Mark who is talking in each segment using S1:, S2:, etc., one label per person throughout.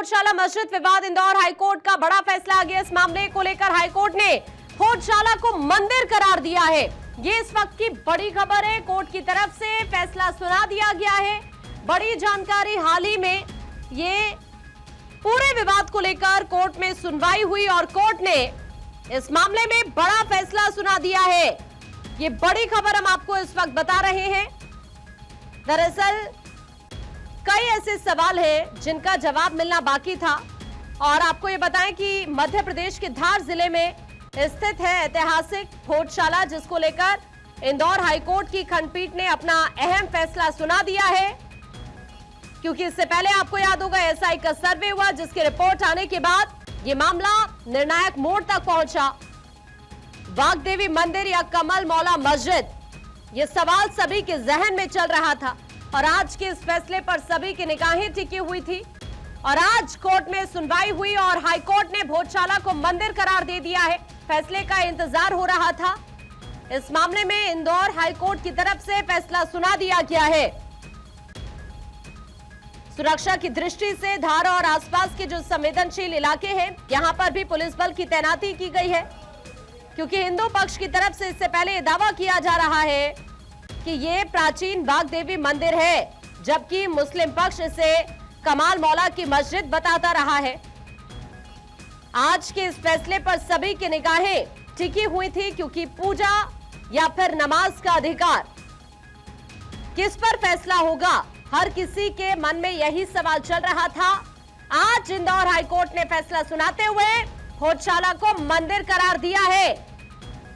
S1: भोजशाला मस्जिद विवाद, इंदौर हाईकोर्ट का बड़ा फैसला आ गया। इस मामले को लेकर हाईकोर्ट ने भोजशाला को मंदिर करार दिया है। ये इस वक्त की बड़ी खबर है। कोर्ट की तरफ से फैसला सुना दिया गया है। बड़ी जानकारी, हाल ही में ये पूरे विवाद को लेकर कोर्ट में सुनवाई हुई और कोर्ट ने इस मामले में बड़ा फैसला सुना दिया है। ये बड़ी खबर हम आपको इस वक्त बता रहे हैं। दरअसल कई ऐसे सवाल हैं जिनका जवाब मिलना बाकी था और आपको ये बताएं कि मध्य प्रदेश के धार जिले में स्थित है ऐतिहासिक भोजशाला, जिसको लेकर इंदौर हाईकोर्ट की खंडपीठ ने अपना अहम फैसला सुना दिया है। क्योंकि इससे पहले आपको याद होगा एएसआई का सर्वे हुआ, जिसकी रिपोर्ट आने के बाद ये मामला निर्णायक मोड़ तक पहुंचा। वाग्देवी मंदिर या कमल मौला मस्जिद, ये सवाल सभी के जहन में चल रहा था और आज के इस फैसले पर सभी की निगाहें टिकी हुई थी। और आज कोर्ट में सुनवाई हुई और हाईकोर्ट ने भोजशाला को मंदिर करार दे दिया है। फैसले का इंतजार हो रहा था। इस मामले में इंदौर हाईकोर्ट की तरफ से फैसला सुना दिया गया है। सुरक्षा की दृष्टि से धार और आसपास के जो संवेदनशील इलाके हैं, यहां पर भी पुलिस बल की तैनाती की गई है। क्योंकि हिंदू पक्ष की तरफ से इससे पहले दावा किया जा रहा है कि ये प्राचीन वाग्देवी मंदिर है, जबकि मुस्लिम पक्ष इसे कमाल मौला की मस्जिद बताता रहा है। आज के इस फैसले पर सभी की निगाहें टिकी हुई थी, क्योंकि पूजा या फिर नमाज का अधिकार, किस पर फैसला होगा, हर किसी के मन में यही सवाल चल रहा था। आज इंदौर हाईकोर्ट ने फैसला सुनाते हुए भोजशाला को मंदिर करार दिया है।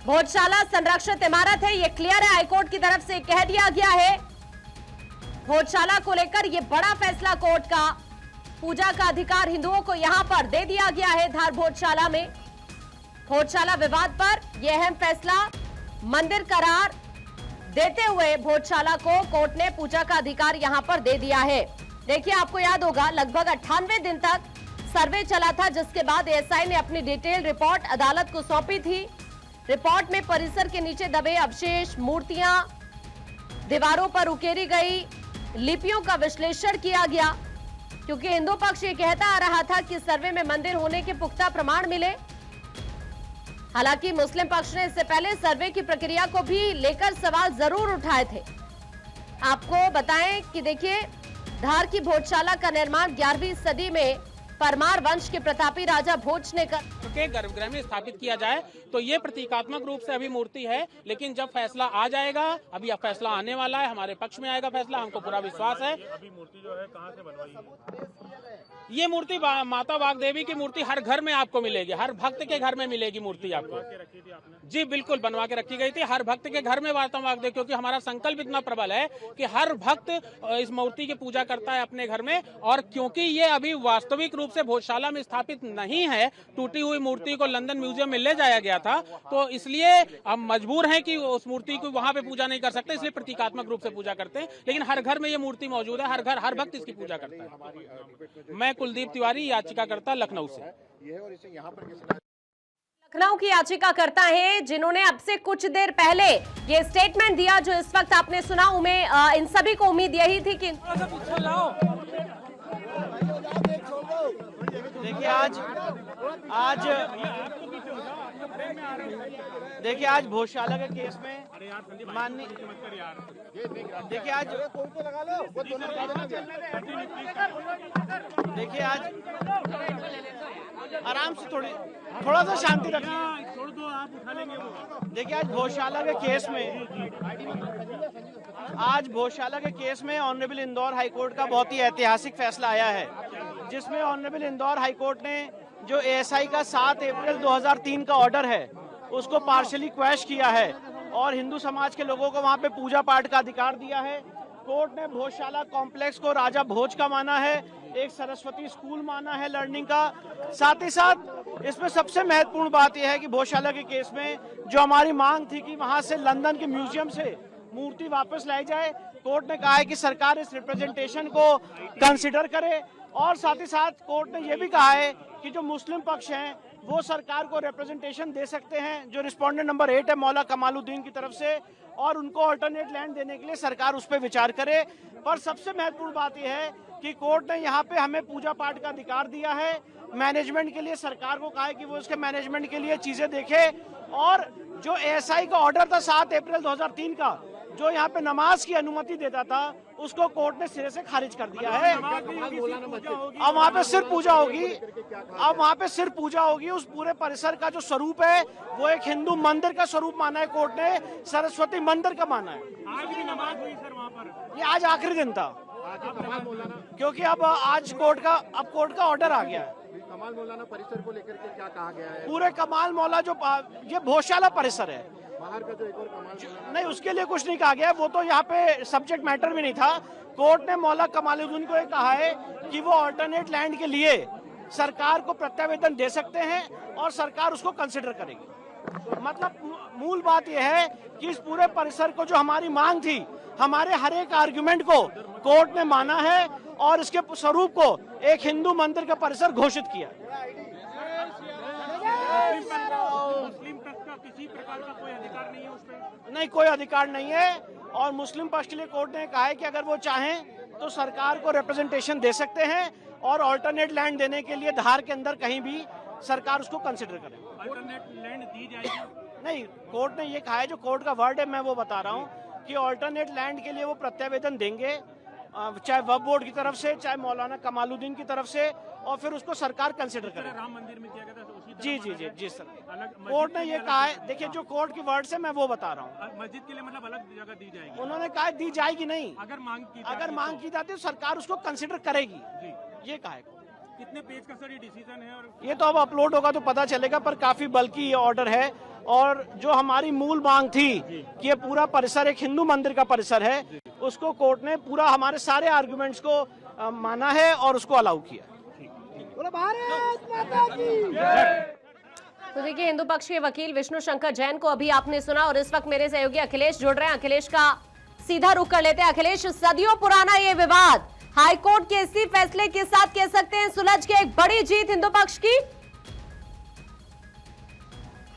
S1: भोजशाला संरक्षित इमारत है, ये क्लियर है। हाईकोर्ट की तरफ से कह दिया गया है। भोजशाला को लेकर ये बड़ा फैसला कोर्ट का, पूजा का अधिकार हिंदुओं को यहां पर दे दिया गया है। धार भोजशाला में भोजशाला विवाद पर यह अहम फैसला, मंदिर करार देते हुए भोजशाला को कोर्ट ने पूजा का अधिकार यहां पर दे दिया है। देखिए, आपको याद होगा लगभग 98 दिन तक सर्वे चला था, जिसके बाद एएसआई ने अपनी डिटेल रिपोर्ट अदालत को सौंपी थी। रिपोर्ट में परिसर के नीचे दबे अवशेष, मूर्तियां, दीवारों पर उकेरी गई लिपियों का विश्लेषण किया गया। क्योंकि हिंदू पक्ष ये कहता आ रहा था कि सर्वे में मंदिर होने के पुख्ता प्रमाण मिले। हालांकि मुस्लिम पक्ष ने इससे पहले सर्वे की प्रक्रिया को भी लेकर सवाल जरूर उठाए थे। आपको बताएं कि देखिए, धार की भोजशाला का निर्माण 11वीं सदी में परमार वंश के प्रतापी राजा भोज ने
S2: के गर्भगृह में स्थापित किया जाए, तो ये प्रतीकात्मक रूप से अभी मूर्ति है। लेकिन जब फैसला आ जाएगा, अभी फैसला आने वाला है, हमारे पक्ष में आएगा फैसला, हमको पूरा विश्वास है।
S3: अभी मूर्ति जो है कहाँ से बनवाई?
S2: ये मूर्ति माता वाग्देवी की मूर्ति हर घर में आपको मिलेगी, हर भक्त के घर में मिलेगी मूर्ति आपको। जी बिल्कुल, बनवा के रखी गई थी। हर भक्त के घर में माता वाग्देवी, क्योंकि हमारा संकल्प इतना प्रबल है कि हर भक्त इस मूर्ति की पूजा करता है अपने घर में। और क्योंकि ये अभी वास्तविक रूप से भोजशाला में स्थापित नहीं है, टूटी हुई मूर्ति को लंदन म्यूजियम में ले जाया गया था, तो इसलिए हम मजबूर हैं कि उस मूर्ति को वहां पे पूजा नहीं कर सकते, इसलिए प्रतीकात्मक रूप से पूजा करते हैं। लेकिन हर घर में ये मूर्ति मौजूद है, हर घर, हर भक्त इसकी पूजा करता है। मैं कुलदीप तिवारी, याचिकाकर्ता, लखनऊ से।
S1: लखनऊ की याचिकाकर्ता हैं, जिन्होंने अब से कुछ देर पहले ये स्टेटमेंट दिया जो इस वक्त आपने सुना। इन सभी को उम्मीद यही थी कि
S4: देखिए आज भोजशाला के केस में माननीय देखिए आज आराम से थोड़ा सा शांति रखिए।
S3: छोड़ दो, आप उठा लेंगे वो।
S4: देखिए आज भोजशाला के केस में ऑनरेबल इंदौर हाईकोर्ट का बहुत ही ऐतिहासिक फैसला आया है, जिसमें ऑनरेबल इंदौर हाईकोर्ट ने जो एएसआई का 7 अप्रैल 2003 का ऑर्डर है उसको पार्शियली क्वैश किया है और हिंदू समाज के लोगों को वहां पे पूजा पाठ का अधिकार दिया है। कोर्ट ने भोजशाला कॉम्प्लेक्स को राजा भोज का माना है, एक सरस्वती स्कूल माना है लर्निंग का। साथ ही साथ इसमें सबसे महत्वपूर्ण बात यह है कि भोजशाला के केस में जो हमारी मांग थी कि वहां से लंदन के म्यूजियम से मूर्ति वापस लाई जाए, कोर्ट ने कहा है कि सरकार इस रिप्रेजेंटेशन को कंसिडर करे। और साथ ही साथ कोर्ट ने यह भी कहा है कि जो मुस्लिम पक्ष हैं वो सरकार को रिप्रेजेंटेशन दे सकते हैं। जो रिस्पोंडेंट नंबर 8 है मौला कमालुद्दीन की तरफ से, और उनको अल्टरनेट लैंड देने के लिए सरकार उस पर विचार करे। पर सबसे महत्वपूर्ण बात यह है कि कोर्ट ने यहाँ पे हमें पूजा पाठ का अधिकार दिया है। मैनेजमेंट के लिए सरकार को कहा है कि वो उसके मैनेजमेंट के लिए चीजें देखे, और जो एएसआई का ऑर्डर था 7 अप्रैल 2003 का, जो यहाँ पे नमाज की अनुमति देता था, उसको कोर्ट ने सिरे से खारिज कर दिया है। अब वहाँ पे सिर्फ पूजा होगी, अब वहाँ पे सिर्फ पूजा होगी। उस पूरे परिसर का जो स्वरूप है वो एक हिंदू मंदिर का स्वरूप माना है कोर्ट ने, सरस्वती मंदिर का माना है।
S3: आज भी नमाज हुई सर वहाँ पर?
S4: ये आज आखिरी दिन था, क्योंकि अब आज कोर्ट का ऑर्डर आ गया है।
S5: कमाल मौलाना परिसर को लेकर के क्या कहा गया है?
S4: पूरे कमाल मौला जो ये भोजशाला परिसर है,
S5: बाहर का जो एक और कमाल
S4: नहीं, उसके लिए कुछ नहीं कहा गया। वो तो यहाँ पे सब्जेक्ट मैटर भी नहीं था। कोर्ट ने मौला कमालुद्दीन को ये कहा है कि वो अल्टरनेट लैंड के लिए सरकार को प्रत्यावेदन दे सकते हैं और सरकार उसको कंसिडर करेगी। मतलब मूल बात यह है कि इस पूरे परिसर को जो हमारी मांग थी, हमारे हर एक आर्गुमेंट को कोर्ट ने माना है और इसके स्वरूप को एक हिंदू मंदिर का परिसर घोषित किया।
S3: मुस्लिम पक्ष का किसी प्रकार का कोई अधिकार नहीं है उस पर?
S4: नहीं, कोई अधिकार नहीं है। और मुस्लिम पक्ष के लिए कोर्ट ने कहा है कि अगर वो चाहें तो सरकार को रिप्रेजेंटेशन दे सकते हैं, और अल्टरनेट लैंड देने के लिए धार के अंदर कहीं भी सरकार उसको कंसिडर करे।
S3: अल्टरनेट लैंड दी जाएगी?
S4: नहीं, कोर्ट ने ये कहा है, जो कोर्ट का वर्ड है मैं वो बता रहा हूँ कि अल्टरनेट लैंड के लिए वो प्रत्यावेदन देंगे, चाहे वक्फ बोर्ड की तरफ से, चाहे मौलाना कमालुद्दीन की तरफ से, और फिर उसको सरकार कंसिडर करे।
S3: राम मंदिर में किया गया था उसी तरह
S4: जी
S3: माना गया?
S4: जी सर,
S3: अलग
S4: कोर्ट ने
S3: मस्जिद
S4: ये
S3: के लिए
S4: कहा
S3: अलग
S4: है। देखिए, जो कोर्ट की वर्ड से मैं वो बता रहा हूँ।
S3: मस्जिद के लिए मतलब अलग जगह दी जाएगी?
S4: उन्होंने कहा दी जाएगी नहीं,
S3: अगर मांग की
S4: अगर मांग की जाती है तो सरकार उसको कंसिडर करेगी,
S3: जी।
S4: ये कहा है।
S3: कितने पेज का सर ये डिसीजन है? और
S4: ये तो अब अपलोड होगा तो पता चलेगा, पर काफी बल्कि ये ऑर्डर है। और जो हमारी मूल मांग थी कि ये पूरा परिसर एक हिंदू मंदिर का परिसर है, उसको कोर्ट ने पूरा हमारे सारे आर्गुमेंट्स को माना है और उसको अलाउ किया।
S1: तो देखिए, हिंदू पक्ष के वकील विष्णु शंकर जैन को अभी आपने सुना, और इस वक्त मेरे सहयोगी अखिलेश जुड़ रहे हैं। अखिलेश का सीधा रुख कर लेते हैं। अखिलेश, सदियों पुराना ये विवाद हाईकोर्ट के इसी फैसले के साथ कह सकते हैं सुलझ के एक बड़ी जीत हिंदू पक्ष की।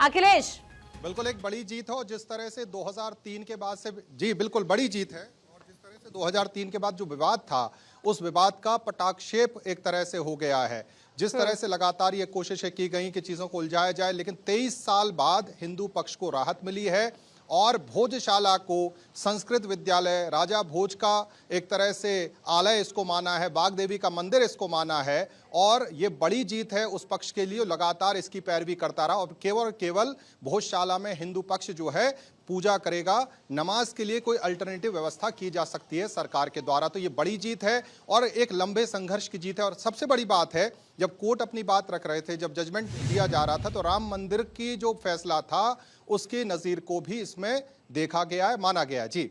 S1: अखिलेश,
S6: बिल्कुल एक बड़ी जीत है। और जिस तरह से 2003 के बाद से, जी बिल्कुल बड़ी जीत है, और जिस तरह से 2003 के बाद जो विवाद था, उस विवाद का पटाक्षेप एक तरह से हो गया है। जिस तरह से लगातार ये कोशिशें की गई कि चीजों को उलझाया जाए, लेकिन 23 साल बाद हिंदू पक्ष को राहत मिली है, और भोजशाला को संस्कृत विद्यालय, राजा भोज का एक तरह से आलय इसको माना है, बाग देवी का मंदिर इसको माना है, और ये बड़ी जीत है उस पक्ष के लिए। लगातार इसकी पैरवी करता रहा, और केवल भोजशाला में हिंदू पक्ष जो है पूजा करेगा। नमाज के लिए कोई अल्टरनेटिव व्यवस्था की जा सकती है सरकार के द्वारा। तो ये बड़ी जीत है और एक लंबे संघर्ष की जीत है। और सबसे बड़ी बात है, जब कोर्ट अपनी बात रख रहे थे, जब जजमेंट दिया जा रहा था, तो राम मंदिर की जो फैसला था उसके नजीर को भी इसमें देखा गया है, माना गया। जी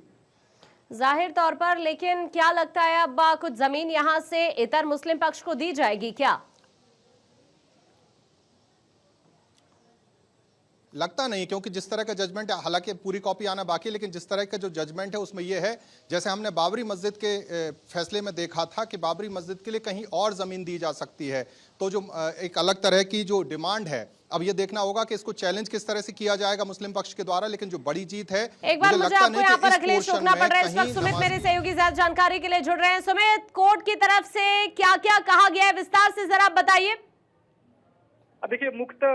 S1: जाहिर तौर पर, लेकिन क्या लगता है अब कुछ जमीन यहां से इतर मुस्लिम पक्ष को दी जाएगी क्या?
S6: लगता नहीं, क्योंकि जिस तरह का जजमेंट है, हालांकि पूरी कॉपी आना बाकी है, लेकिन जिस तरह का जो जजमेंट है उसमें यह है, जैसे हमने बाबरी मस्जिद के फैसले में देखा था कि बाबरी मस्जिद के लिए कहीं और जमीन दी जा सकती है, तो जो एक अलग तरह की जो डिमांड है, अब ये देखना होगा कि इसको चैलेंज किस तरह से किया जाएगा मुस्लिम पक्ष के द्वारा। लेकिन जो बड़ी जीत है,
S1: एक बार मुझे आपको यहाँ पर अखिलेश रोकना पड़ रहा है। इस वक्त सुमित मेरे सहयोगी ज्यादा जानकारी के लिए जुड़ रहे हैं। सुमित, कोर्ट की तरफ से क्या क्या कहा गया है, विस्तार से जरा बताइए।
S7: देखिए, मुख्य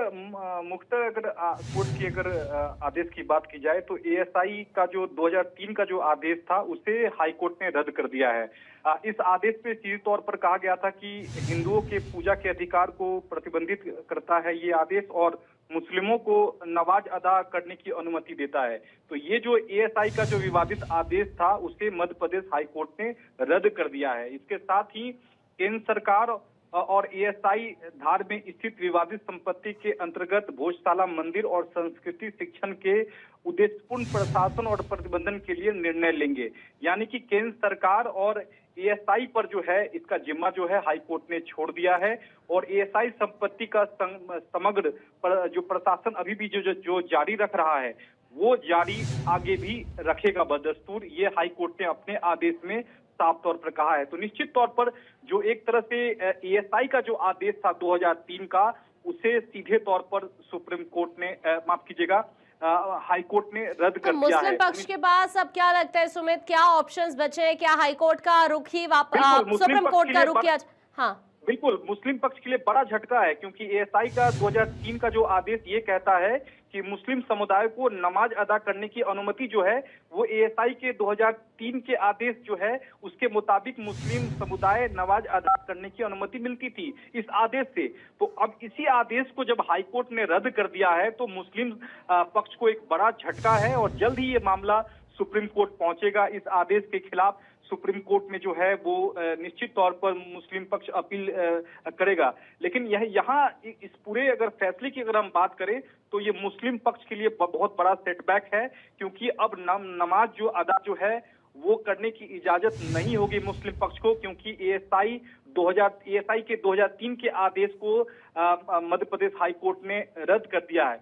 S7: अगर कोर्ट की अगर आदेश की बात की जाए तो एएसआई का जो 2003 का जो आदेश था उसे हाईकोर्ट ने रद्द कर दिया है। इस आदेश में सीधे तौर पर कहा गया था कि हिंदुओं के पूजा के अधिकार को प्रतिबंधित करता है ये आदेश, और मुस्लिमों को नमाज अदा करने की अनुमति देता है। तो ये जो एएसआई का जो विवादित आदेश था उसे मध्य प्रदेश हाईकोर्ट ने रद्द कर दिया है। इसके साथ ही केंद्र सरकार और एएसआई धार में स्थित विवादित संपत्ति के अंतर्गत भोजशाला मंदिर और संस्कृति शिक्षण के उद्देश्यपूर्ण प्रशासन और प्रतिबंधन के लिए निर्णय लेंगे। यानी कि केंद्र सरकार और एएसआई पर जो है इसका जिम्मा जो है हाईकोर्ट ने छोड़ दिया है, और एएसआई संपत्ति का समग्र जो प्रशासन अभी भी जो जारी रख रहा है वो जारी आगे भी रखेगा बदस्तूर। ये हाईकोर्ट ने अपने आदेश में साफ तौर पर कहा है। तो निश्चित तौर पर जो एक तरह से एएसआई का जो आदेश था 2003 का, उसे सीधे तौर पर सुप्रीम कोर्ट ने माफ कीजिएगा हाई कोर्ट ने रद्द कर दिया है।
S1: मुस्लिम पक्ष के पास अब क्या लगता है सुमित, क्या ऑप्शंस बचे हैं? क्या हाई कोर्ट का रुख ही सुप्रीम कोर्ट का रुख किया? हाँ
S7: बिल्कुल, मुस्लिम पक्ष के लिए बड़ा झटका है क्योंकि एएसआई का 2003 का जो आदेश ये कहता है कि मुस्लिम समुदाय को नमाज अदा करने की अनुमति जो है वो एएसआई के 2003 के आदेश जो है उसके मुताबिक मुस्लिम समुदाय नमाज अदा करने की अनुमति मिलती थी इस आदेश से। तो अब इसी आदेश को जब हाईकोर्ट ने रद्द कर दिया है तो मुस्लिम पक्ष को एक बड़ा झटका है और जल्द ही ये मामला सुप्रीम कोर्ट पहुंचेगा। इस आदेश के खिलाफ सुप्रीम कोर्ट में जो है वो निश्चित तौर पर मुस्लिम पक्ष अपील करेगा। लेकिन यहाँ इस पूरे अगर फैसले की अगर हम बात करें तो ये मुस्लिम पक्ष के लिए बहुत बड़ा सेटबैक है क्योंकि अब नमाज जो अदा जो है वो करने की इजाजत नहीं होगी मुस्लिम पक्ष को क्योंकि एएसआई के 2003 के आदेश को मध्य प्रदेश हाई कोर्ट ने रद्द कर दिया है।